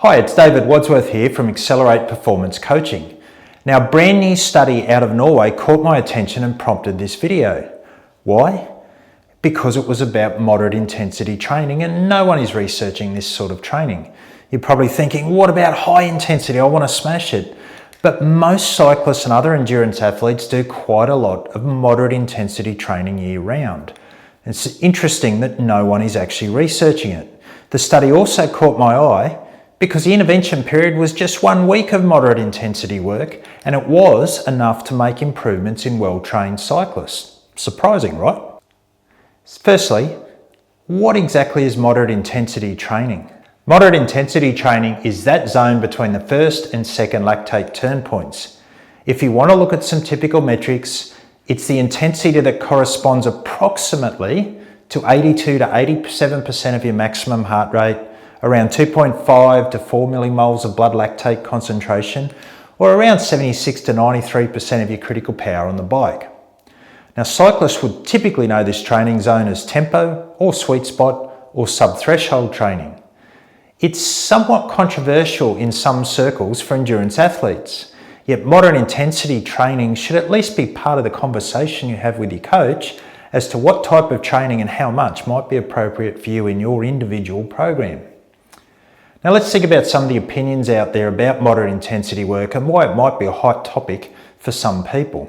Hi, it's David Wadsworth here from Accelerate Performance Coaching. Now, a brand new study out of Norway caught my attention and prompted this video. Why? Because it was about moderate intensity training and no one is researching this sort of training. You're probably thinking, what about high intensity? I want to smash it. But most cyclists and other endurance athletes do quite a lot of moderate intensity training year round. It's interesting that no one is actually researching it. The study also caught my eye because the intervention period was just 1 week of moderate intensity work, and it was enough to make improvements in well-trained cyclists. Surprising, right? Firstly, what exactly is moderate intensity training? Moderate intensity training is that zone between the first and second lactate turn points. If you want to look at some typical metrics, it's the intensity that corresponds approximately to 82 to 87% of your maximum heart rate, around 2.5 to 4 millimoles of blood lactate concentration, or around 76 to 93% of your critical power on the bike. Now, cyclists would typically know this training zone as tempo or sweet spot or sub-threshold training. It's somewhat controversial in some circles for endurance athletes, yet moderate intensity training should at least be part of the conversation you have with your coach as to what type of training and how much might be appropriate for you in your individual program. Now let's think about some of the opinions out there about moderate intensity work and why it might be a hot topic for some people.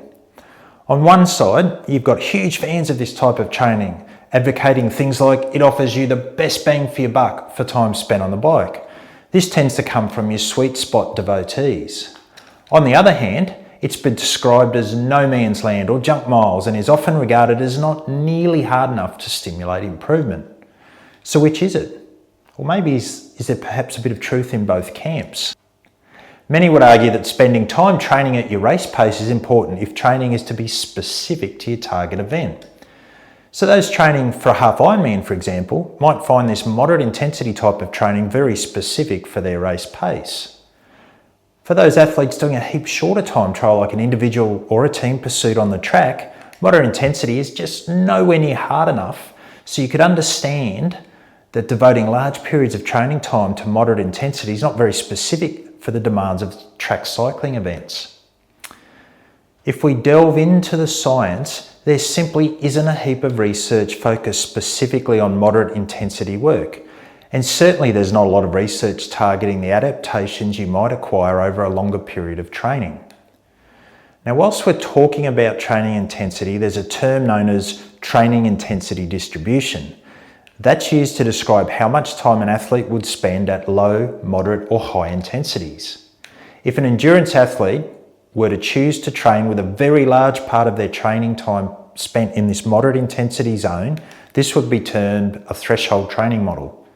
On one side, you've got huge fans of this type of training, advocating things like it offers you the best bang for your buck for time spent on the bike. This tends to come from your sweet spot devotees. On the other hand, it's been described as no man's land or junk miles and is often regarded as not nearly hard enough to stimulate improvement. So which is it? Or maybe is there perhaps a bit of truth in both camps? Many would argue that spending time training at your race pace is important if training is to be specific to your target event. So those training for a half Ironman, for example, might find this moderate intensity type of training very specific for their race pace. For those athletes doing a heap shorter time trial like an individual or a team pursuit on the track, moderate intensity is just nowhere near hard enough, so you could understand that devoting large periods of training time to moderate intensity is not very specific for the demands of track cycling events. If we delve into the science, there simply isn't a heap of research focused specifically on moderate intensity work. And certainly there's not a lot of research targeting the adaptations you might acquire over a longer period of training. Now, whilst we're talking about training intensity, there's a term known as training intensity distribution. That's used to describe how much time an athlete would spend at low, moderate or high intensities. If an endurance athlete were to choose to train with a very large part of their training time spent in this moderate intensity zone, this would be termed a threshold training model.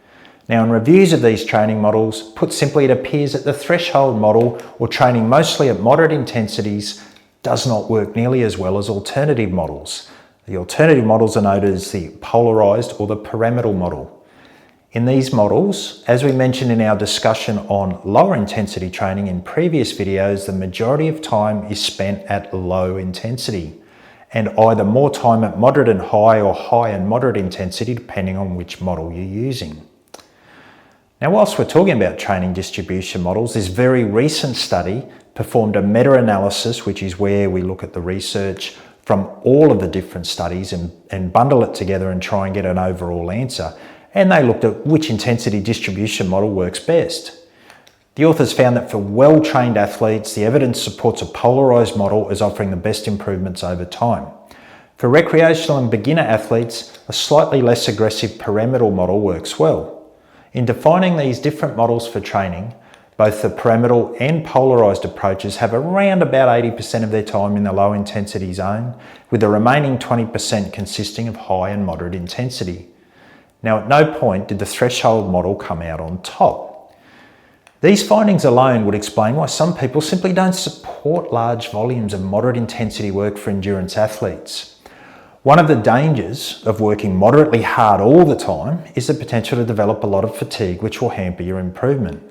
Now, in reviews of these training models, put simply, it appears that the threshold model, or training mostly at moderate intensities, does not work nearly as well as alternative models. The alternative models are known as the polarized or the pyramidal model. In these models, as we mentioned in our discussion on lower intensity training in previous videos, the majority of time is spent at low intensity, and either more time at moderate and high or high and moderate intensity, depending on which model you're using. Now, whilst we're talking about training distribution models, this very recent study performed a meta-analysis, which is where we look at the research from all of the different studies and bundle it together and try and get an overall answer. And they looked at which intensity distribution model works best. The authors found that for well-trained athletes, the evidence supports a polarized model as offering the best improvements over time. For recreational and beginner athletes, a slightly less aggressive pyramidal model works well. In defining these different models for training, both the pyramidal and polarized approaches have around about 80% of their time in the low intensity zone, with the remaining 20% consisting of high and moderate intensity. Now, at no point did the threshold model come out on top. These findings alone would explain why some people simply don't support large volumes of moderate intensity work for endurance athletes. One of the dangers of working moderately hard all the time is the potential to develop a lot of fatigue, which will hamper your improvement.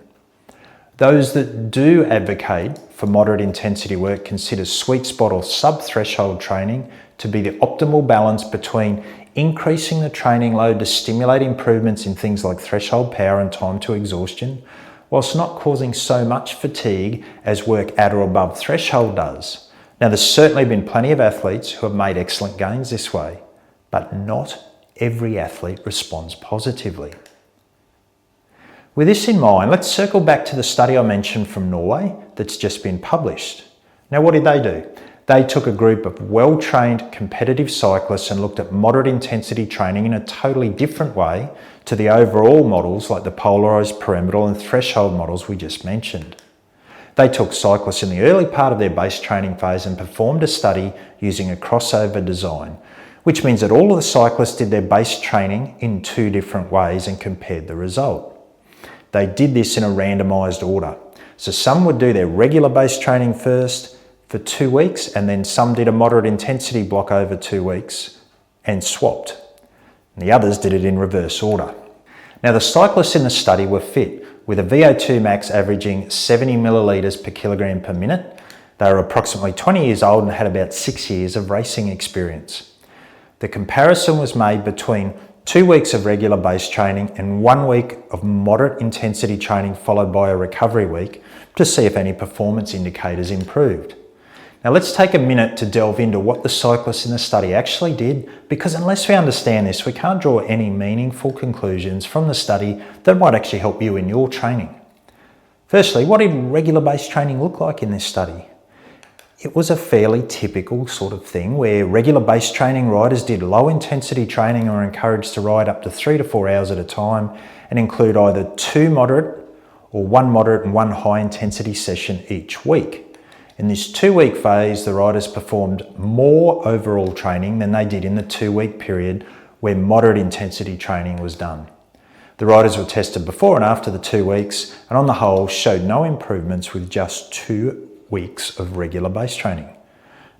Those that do advocate for moderate intensity work consider sweet spot or sub-threshold training to be the optimal balance between increasing the training load to stimulate improvements in things like threshold power and time to exhaustion, whilst not causing so much fatigue as work at or above threshold does. Now, there's certainly been plenty of athletes who have made excellent gains this way, but not every athlete responds positively. With this in mind, let's circle back to the study I mentioned from Norway that's just been published. Now, what did they do? They took a group of well-trained competitive cyclists and looked at moderate intensity training in a totally different way to the overall models like the polarised, pyramidal and threshold models we just mentioned. They took cyclists in the early part of their base training phase and performed a study using a crossover design, which means that all of the cyclists did their base training in two different ways and compared the result. They did this in a randomised order. So some would do their regular base training first for 2 weeks, and then some did a moderate intensity block over 2 weeks and swapped. And the others did it in reverse order. Now, the cyclists in the study were fit, with a VO2 max averaging 70 millilitres per kilogram per minute. They were approximately 20 years old and had about 6 years of racing experience. The comparison was made between 2 weeks of regular base training and 1 week of moderate intensity training followed by a recovery week to see if any performance indicators improved. Now, let's take a minute to delve into what the cyclists in the study actually did, because unless we understand this, we can't draw any meaningful conclusions from the study that might actually help you in your training. Firstly, what did regular base training look like in this study? It was a fairly typical sort of thing where regular base training riders did low intensity training and were encouraged to ride up to 3 to 4 hours at a time and include either 2 moderate or 1 moderate and 1 high intensity session each week. In this 2-week phase, the riders performed more overall training than they did in the 2-week period where moderate intensity training was done. The riders were tested before and after the 2 weeks and on the whole showed no improvements with just 2 weeks of regular base training.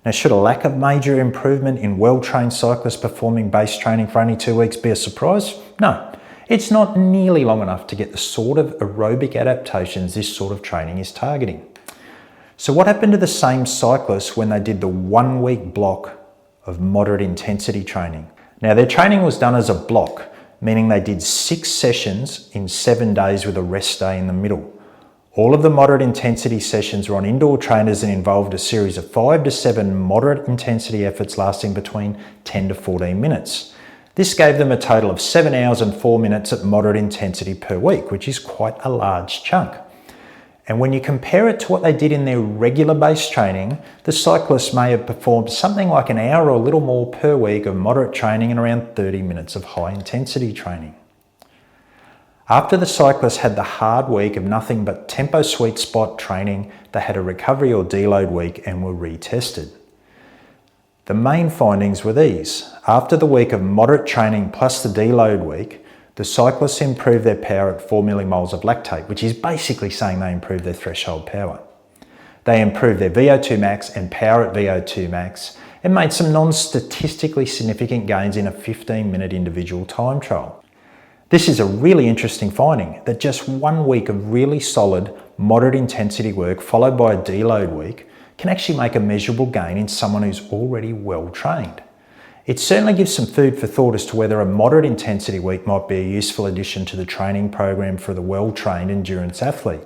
Now, should a lack of major improvement in well-trained cyclists performing base training for only 2 weeks be a surprise? No, it's not nearly long enough to get the sort of aerobic adaptations this sort of training is targeting. So what happened to the same cyclists when they did the 1-week block of moderate intensity training? Now, their training was done as a block, meaning they did 6 sessions in 7 days with a rest day in the middle. All of the moderate intensity sessions were on indoor trainers and involved a series of 5 to 7 moderate intensity efforts lasting between 10 to 14 minutes. This gave them a total of 7 hours and 4 minutes at moderate intensity per week, which is quite a large chunk. And when you compare it to what they did in their regular base training, the cyclists may have performed something like an hour or a little more per week of moderate training and around 30 minutes of high intensity training. After the cyclists had the hard week of nothing but tempo sweet spot training, they had a recovery or deload week and were retested. The main findings were these. After the week of moderate training plus the deload week, the cyclists improved their power at 4 millimoles of lactate, which is basically saying they improved their threshold power. They improved their VO2 max and power at VO2 max and made some non-statistically significant gains in a 15-minute individual time trial. This is a really interesting finding that just 1 week of really solid, moderate intensity work followed by a deload week can actually make a measurable gain in someone who's already well trained. It certainly gives some food for thought as to whether a moderate intensity week might be a useful addition to the training program for the well-trained endurance athlete.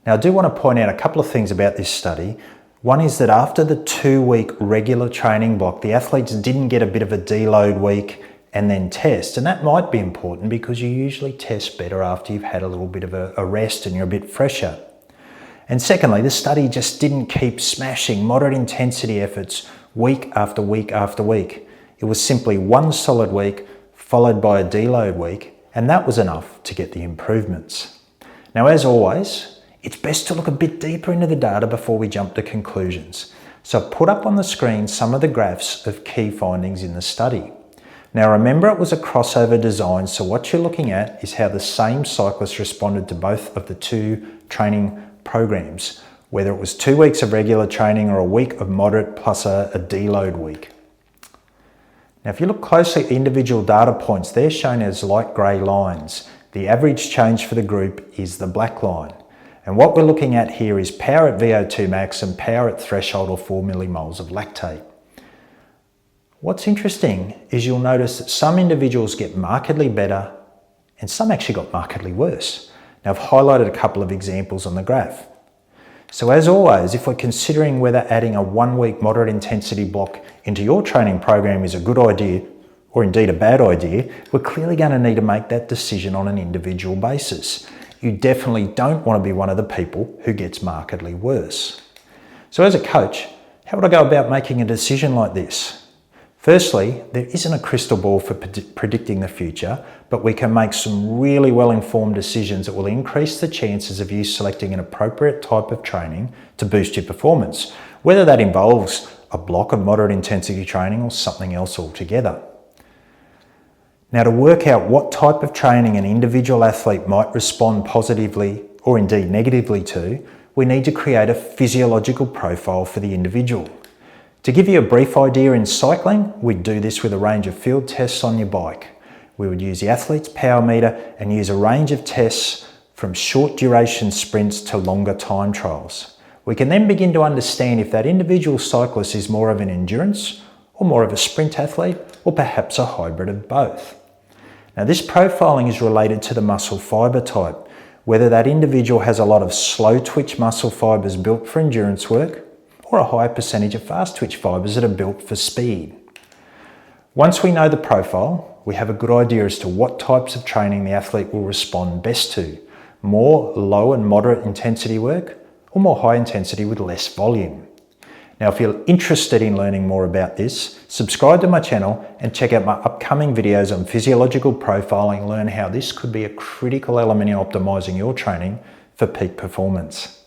Now, I do want to point out a couple of things about this study. One is that after the 2-week regular training block, the athletes didn't get a bit of a deload week and then test. And that might be important because you usually test better after you've had a little bit of a rest and you're a bit fresher. And secondly, the study just didn't keep smashing moderate intensity efforts week after week after week. It was simply 1 solid week followed by a deload week, and that was enough to get the improvements. Now, as always, it's best to look a bit deeper into the data before we jump to conclusions. So I've put up on the screen some of the graphs of key findings in the study. Now, remember, it was a crossover design, so what you're looking at is how the same cyclists responded to both of the 2 training programs, whether it was 2 weeks of regular training or a week of moderate plus a deload week. Now, if you look closely at the individual data points, they're shown as light grey lines. The average change for the group is the black line. And what we're looking at here is power at VO2 max and power at threshold or 4 millimoles of lactate. What's interesting is you'll notice that some individuals get markedly better and some actually got markedly worse. Now, I've highlighted a couple of examples on the graph. So as always, if we're considering whether adding a 1-week moderate intensity block into your training program is a good idea or indeed a bad idea, we're clearly going to need to make that decision on an individual basis. You definitely don't want to be one of the people who gets markedly worse. So as a coach, how would I go about making a decision like this? Firstly, there isn't a crystal ball for predicting the future, but we can make some really well-informed decisions that will increase the chances of you selecting an appropriate type of training to boost your performance, whether that involves a block of moderate intensity training or something else altogether. Now, to work out what type of training an individual athlete might respond positively or indeed negatively to, we need to create a physiological profile for the individual. To give you a brief idea, in cycling, we'd do this with a range of field tests on your bike. We would use the athlete's power meter and use a range of tests from short duration sprints to longer time trials. We can then begin to understand if that individual cyclist is more of an endurance or more of a sprint athlete, or perhaps a hybrid of both. Now, this profiling is related to the muscle fibre type, whether that individual has a lot of slow twitch muscle fibres built for endurance work, or a high percentage of fast twitch fibres that are built for speed. Once we know the profile, we have a good idea as to what types of training the athlete will respond best to: more low and moderate intensity work, or more high intensity with less volume. Now, if you're interested in learning more about this, subscribe to my channel and check out my upcoming videos on physiological profiling. Learn how this could be a critical element in optimising your training for peak performance.